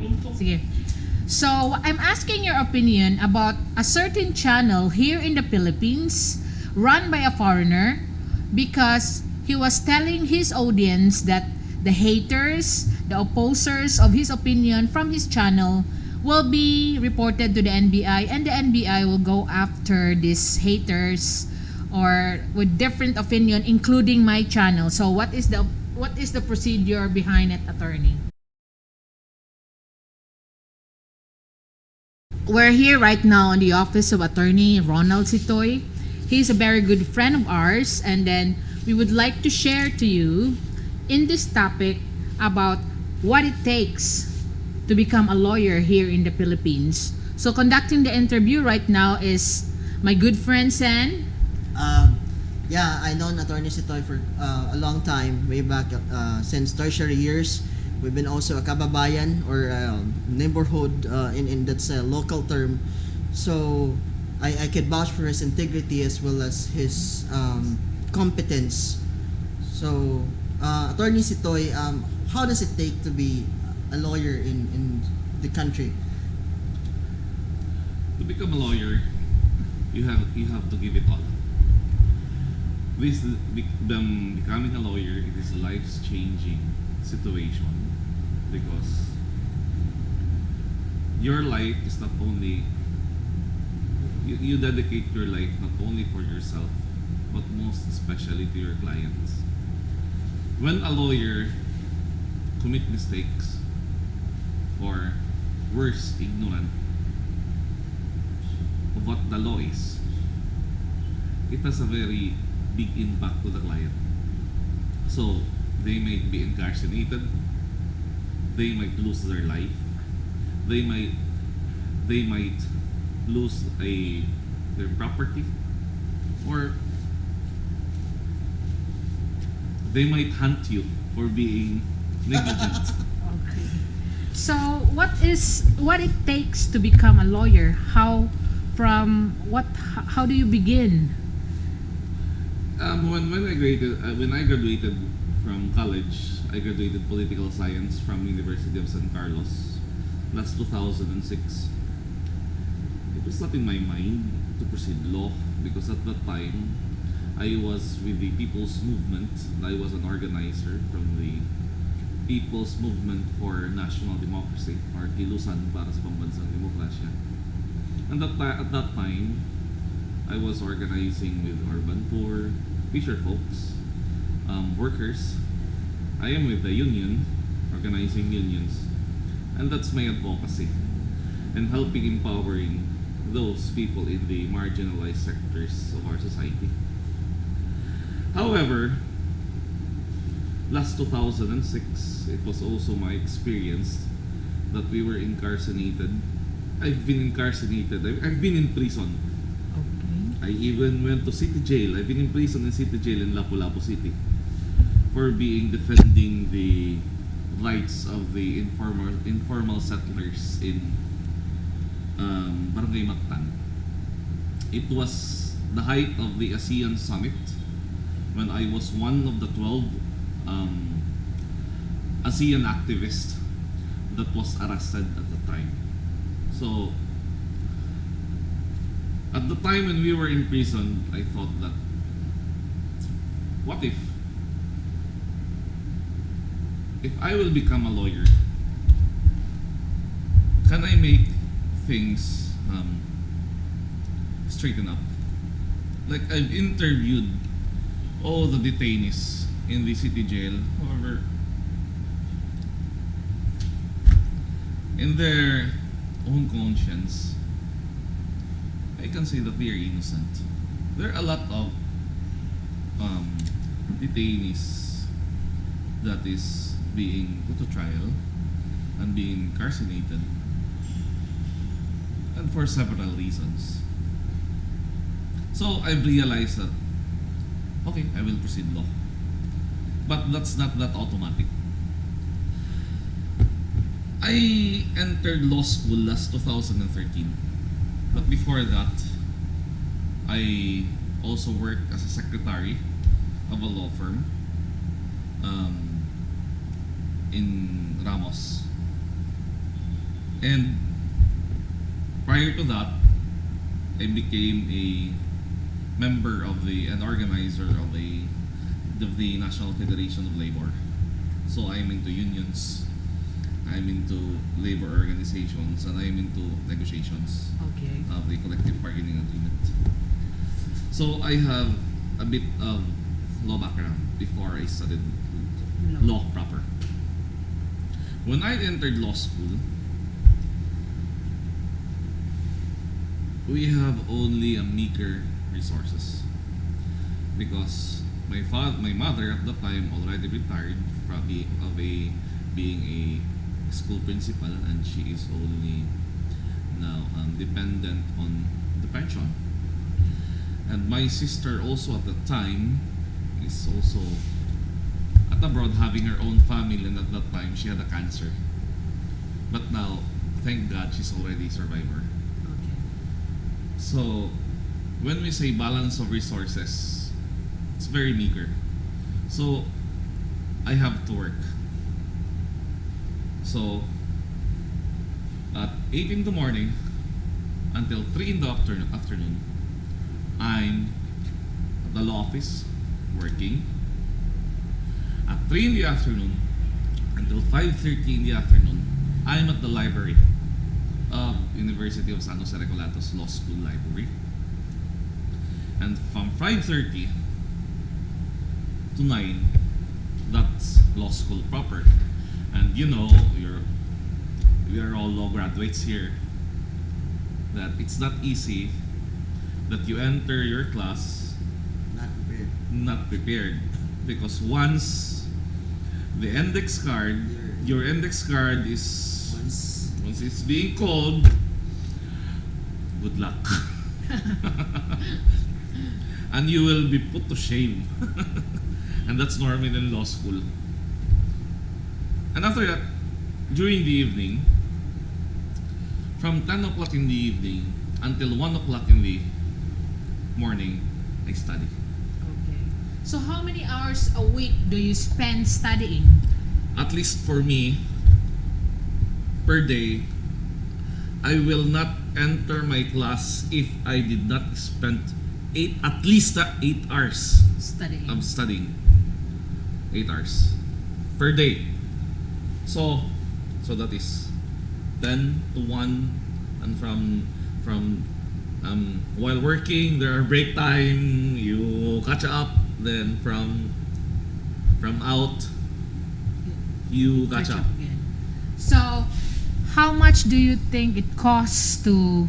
Sige. So, I'm asking your opinion about a certain channel here in the Philippines run by a foreigner because he was telling his audience that the haters, the opposers of his opinion from his channel will be reported to the NBI, and the NBI will go after these haters or with different opinion including my channel. So what is the procedure behind it, attorney? We're here right now in the office of Attorney Ronald Sitoy. He's a very good friend of ours, and then we would like to share to you in this topic about what it takes to become a lawyer here in the Philippines. So conducting the interview right now is my good friend Sen. Um, yeah, I known Attorney Sitoy for a long time, way back since tertiary years. We've been also a kababayan or neighborhood in that's a local term. So I could vouch for his integrity as well as his competence. So Attorney Sitoy, how does it take to be a lawyer in the country? To become a lawyer, you have to give it all. Becoming a lawyer, it is a life-changing situation because your life is not only you dedicate your life not only for yourself but most especially to your clients. When a lawyer commit mistakes or worse, ignorant of what the law is, it has a very big impact to the client. So they might be incarcerated, they might lose their life, they might lose their property, or they might hunt you for being negligent. Okay. So what it takes to become a lawyer? How do you begin? When I graduated from college, I graduated political science from University of San Carlos. That's 2006. It was not in my mind to proceed law because at that time I was with the People's Movement. I was an organizer from the People's Movement for National Democracy, or Kilusan para sa Pambansang Demokrasya. And at that time, I was organizing with urban poor, fisher folks, workers. I am with the union, organizing unions, and that's my advocacy and helping empowering those people in the marginalized sectors of our society. However, last 2006, it was also my experience that we were incarcerated. I've been incarcerated. I've been in prison. Okay. I even went to city jail. I've been in prison in city jail in Lapu-Lapu City for defending the rights of the informal settlers in Barangay Mactan. It was the height of the ASEAN Summit when I was one of the 12 ASEAN activists that was arrested at the time. So, at the time when we were in prison, I thought that, what if I will become a lawyer, can I make things straighten up? Like, I've interviewed all the detainees in the city jail. However, in their own conscience, I can say that they are innocent. There are a lot of detainees that is being put to trial and being incarcerated, and for several reasons. So I've realized that, okay, I will proceed law. But that's not that automatic. I entered law school last 2013. But before that, I also worked as a secretary of a law firm in Ramos. And prior to that, I became a member of an organizer of the National Federation of Labor. So I'm into unions, I'm into labor organizations, and I'm into negotiations Okay. of the collective bargaining agreement. So I have a bit of law background before I studied law proper. When I entered law school, we have only a meager resources because my mother at the time already retired from being a school principal, and she is only now dependent on the pension. And my sister also at the time is also at abroad having her own family, and at that time she had a cancer. But now, thank God, she's already a survivor. Okay. So, when we say balance of resources, it's very meager. So, I have to work. So, at 8 in the morning until 3 in the afternoon, I'm at the law office working. At 3 in the afternoon until 5:30 in the afternoon, I'm at the library of University of San Jose Recolatos Law School Library. And from 5:30 to 9, that's law school proper. And you know, we are all law graduates here, that it's not easy that you enter your class Not prepared. not prepared. Because once the index card, your index card is, once it's being called, good luck. And you will be put to shame. And that's normal in law school. And after that, during the evening, from 10 o'clock in the evening until 1 o'clock in the morning, I study. Okay. So how many hours a week do you spend studying? At least for me, per day, I will not enter my class if I did not spend at least 8 hours Studying. of studying. 8 hours per day. So that is 10 to 1, and from while working there are break time, you catch up, then from out you catch up. again. So, how much do you think it costs to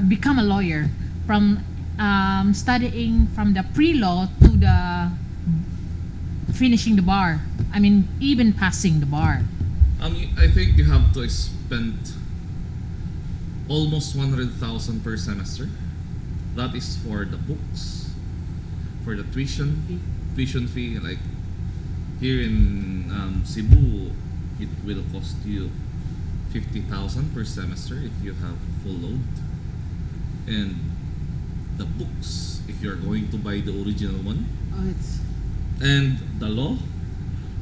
become a lawyer from studying from the pre-law to the finishing the bar? I mean, even passing the bar. I think you have to spend almost 100,000 per semester. That is for the books, for the tuition fee. Like here in Cebu, it will cost you 50,000 per semester if you have full load. And the books, if you are going to buy the original one, Oh, it's and the law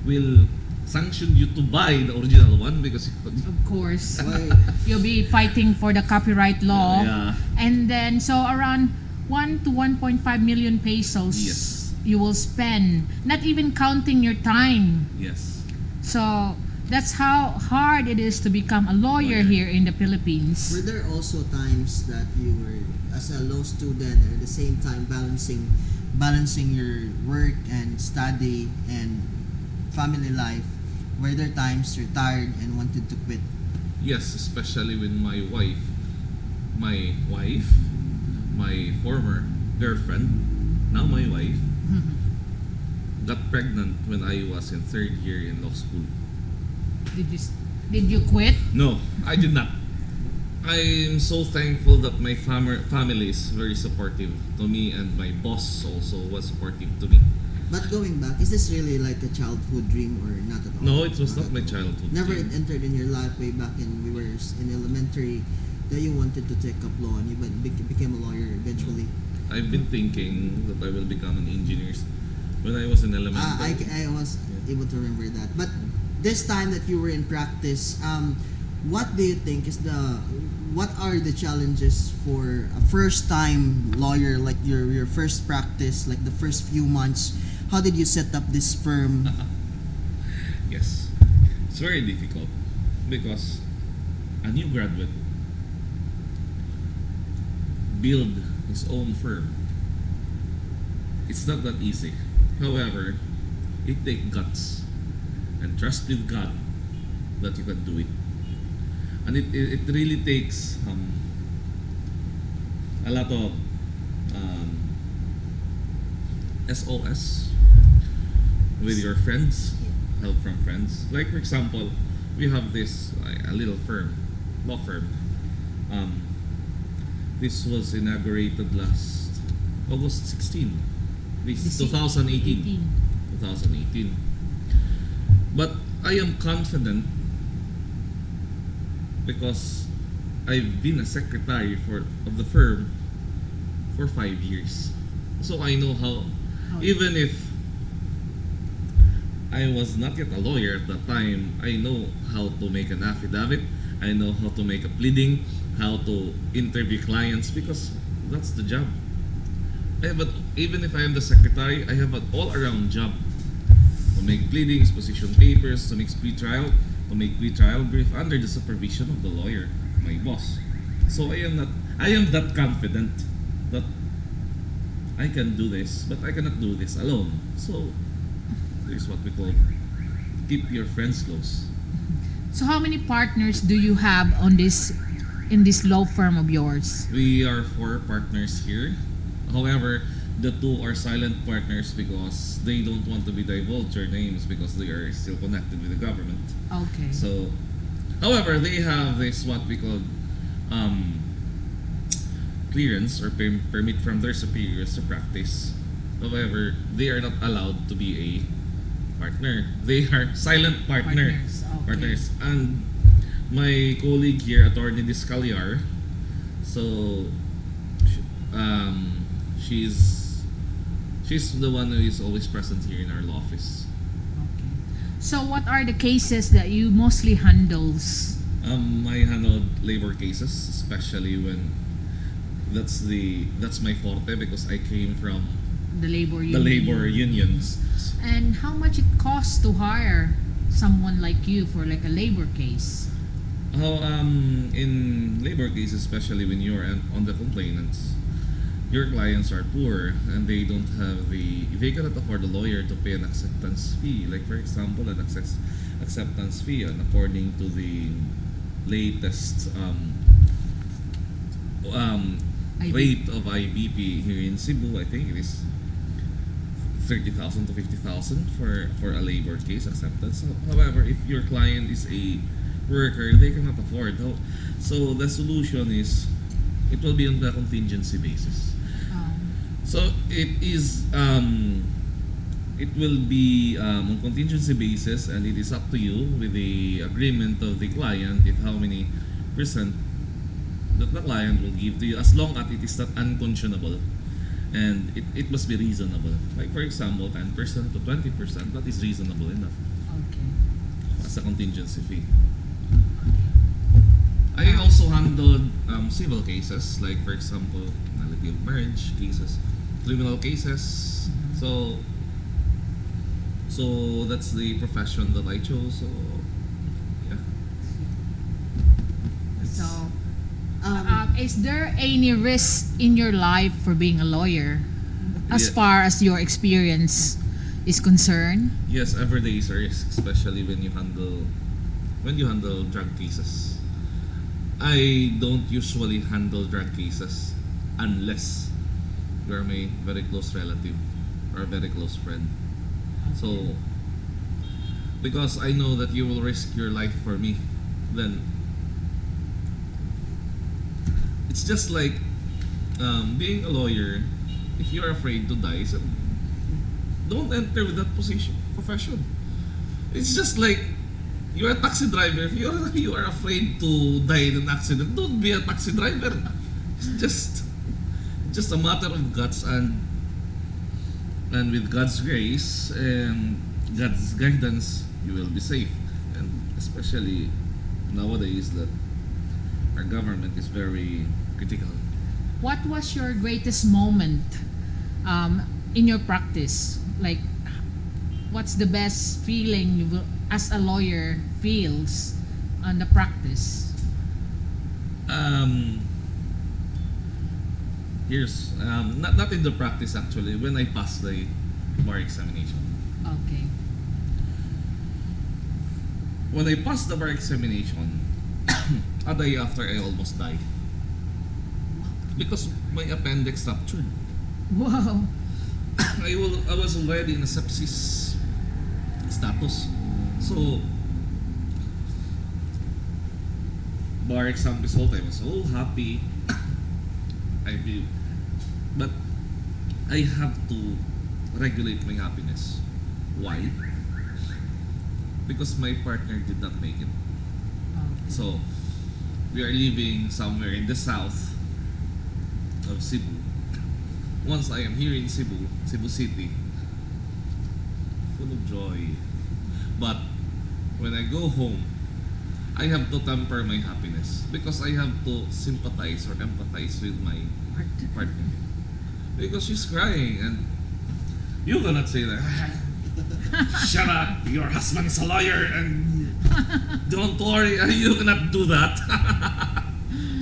will sanction you to buy the original one because of course Why? you'll be fighting for the copyright law, yeah. and then so around 1 to 1.5 million pesos. Yes. You will spend, not even counting your time. Yes. So that's how hard it is to become a lawyer Lawyer. here in the Philippines. Were there also times that you were, as a law student, and at the same time balancing your work and study and family life? Were there times you're tired and wanted to quit? Yes, especially when my former girlfriend, now my wife, got pregnant when I was in 3rd year in law school. Did you quit? No, I did not. I am so thankful that my family is very supportive to me, and my boss also was supportive to me. But going back, is this really like a childhood dream or not at all? No, it was not at my all. childhood Never dream. it entered in your life way back in we were in elementary that you wanted to take up law and you became a lawyer eventually. I've been thinking that I will become an engineer when I was in elementary. I was able to remember that. But this time that you were in practice, what do you think is what are the challenges for a first time lawyer, like your first practice, like the first few months? How did you set up this firm? Yes, it's very difficult because a new graduate build his own firm. It's not that easy. However, it takes guts and trust with God that you can do it. And it really takes a lot of SOS with your friends, help from friends. Like for example, we have this a little firm, law firm. This was inaugurated last August 16. This 2018. 2018. But I am confident because I've been a secretary of the firm for 5 years. So I know how, even if I was not yet a lawyer at that time, I know how to make an affidavit, I know how to make a pleading, how to interview clients, because that's the job. Even if I am the secretary, I have an all-around job to make pleadings, position papers, to make pre-trial, brief under the supervision of the lawyer, my boss. So I am that confident that I can do this, but I cannot do this alone. So there's what we call keep your friends close. So how many partners do you have in this law firm of yours? We are 4 partners here. However, the 2 are silent partners because they don't want to be divulged their names because they are still connected with the government. Okay. So, however, they have this what we call clearance or permit from their superiors to practice. However, they are not allowed to be a partner. They are silent Partners, okay. partners. And my colleague here, Attorney Discaliar, so she's the one who is always present here in our law office. Okay. So what are the cases that you mostly handles? I handled labor cases, especially when that's my forte because I came from The labor the union. labor unions. And how much it costs to hire someone like you for like a labor case? How in labor cases, especially when you're on the complainants, your clients are poor and they cannot afford a lawyer to pay an acceptance fee. Like for example, an acceptance fee, and according to the latest rate of IBP here in Cebu, I think it is 30,000 to 50,000 for a labor case acceptance. However, if your client is a worker, they cannot afford. So the solution is it will be on the contingency basis. So it will be on contingency basis, and it is up to you with the agreement of the client if how many percent that the client will give to you, as long as it is not unconscionable and it must be reasonable. Like for example, 10% to 20%, that is reasonable enough Okay. as a contingency fee. I also handled civil cases, like for example, nullity of marriage cases, criminal cases. So that's the profession that I chose. So yeah. So, is there any risk in your life for being a lawyer, as Yeah. far as your experience is concerned? Yes, every day is a risk, especially when you handle drug cases. I don't usually handle drug cases unless you are my very close relative or a very close friend. So, because I know that you will risk your life for me, then it's just like being a lawyer. If you're afraid to die, so don't enter with that profession. It's just like you're a taxi driver. If you are afraid to die in an accident, don't be a taxi driver. It's just a matter of guts, and with God's grace and God's guidance, you will be safe. And especially nowadays that our government is very critical. What was your greatest moment in your practice? Like, what's the best feeling you will, as a lawyer feels on the practice? Here's not in the practice actually. When I passed the bar examination, Okay. when I passed the bar examination, a day after I almost died because my appendix ruptured. Wow. I was already in a sepsis status. So, bar exam result, I was so happy. I feel, but I have to regulate my happiness. Why? Because my partner did not make it. Okay. So, we are living somewhere in the south of Cebu. Once I am here in Cebu City, full of joy. But when I go home, I have to temper my happiness because I have to sympathize or empathize with my partner. Because she's crying and you cannot say that. Shut up, your husband is a lawyer and don't worry, you cannot do that.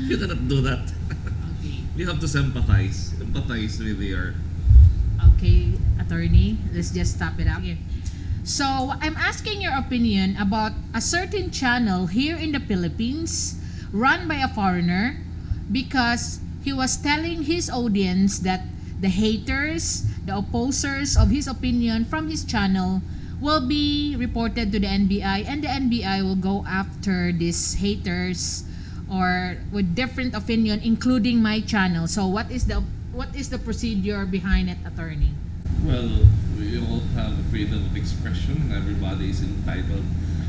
You cannot do that. Okay. You have to sympathize with your. Okay, attorney, let's just stop it up. So, I'm asking your opinion about a certain channel here in the Philippines run by a foreigner because he was telling his audience that the haters, the opposers of his opinion from his channel will be reported to the NBI and the NBI will go after these haters or with different opinion including my channel. So, what is the procedure behind it, attorney? Well, we all have freedom of expression and everybody is entitled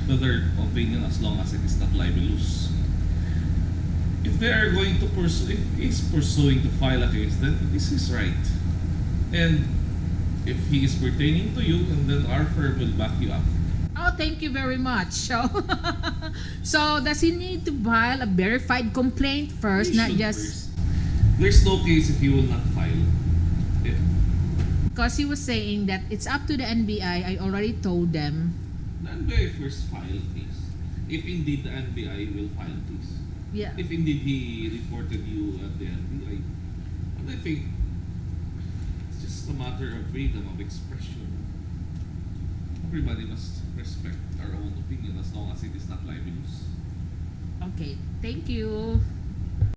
to their opinion as long as it is not libelous. If they are going to pursue, if he's pursuing to file a case, then this is right. And if he is pertaining to you, and then our firm will back you up. Oh, thank you very much. So, so does he need to file a verified complaint first, He not should just first. There's no case if you will not file. Yeah. because he was saying that it's up to the NBI. I already told them. The NBI first file case. If indeed the NBI will file case. Yeah. If indeed he reported you at the NBI. And I think it's just a matter of freedom of expression. Everybody must respect our own opinion as long as it is not libelous. Okay. Thank you.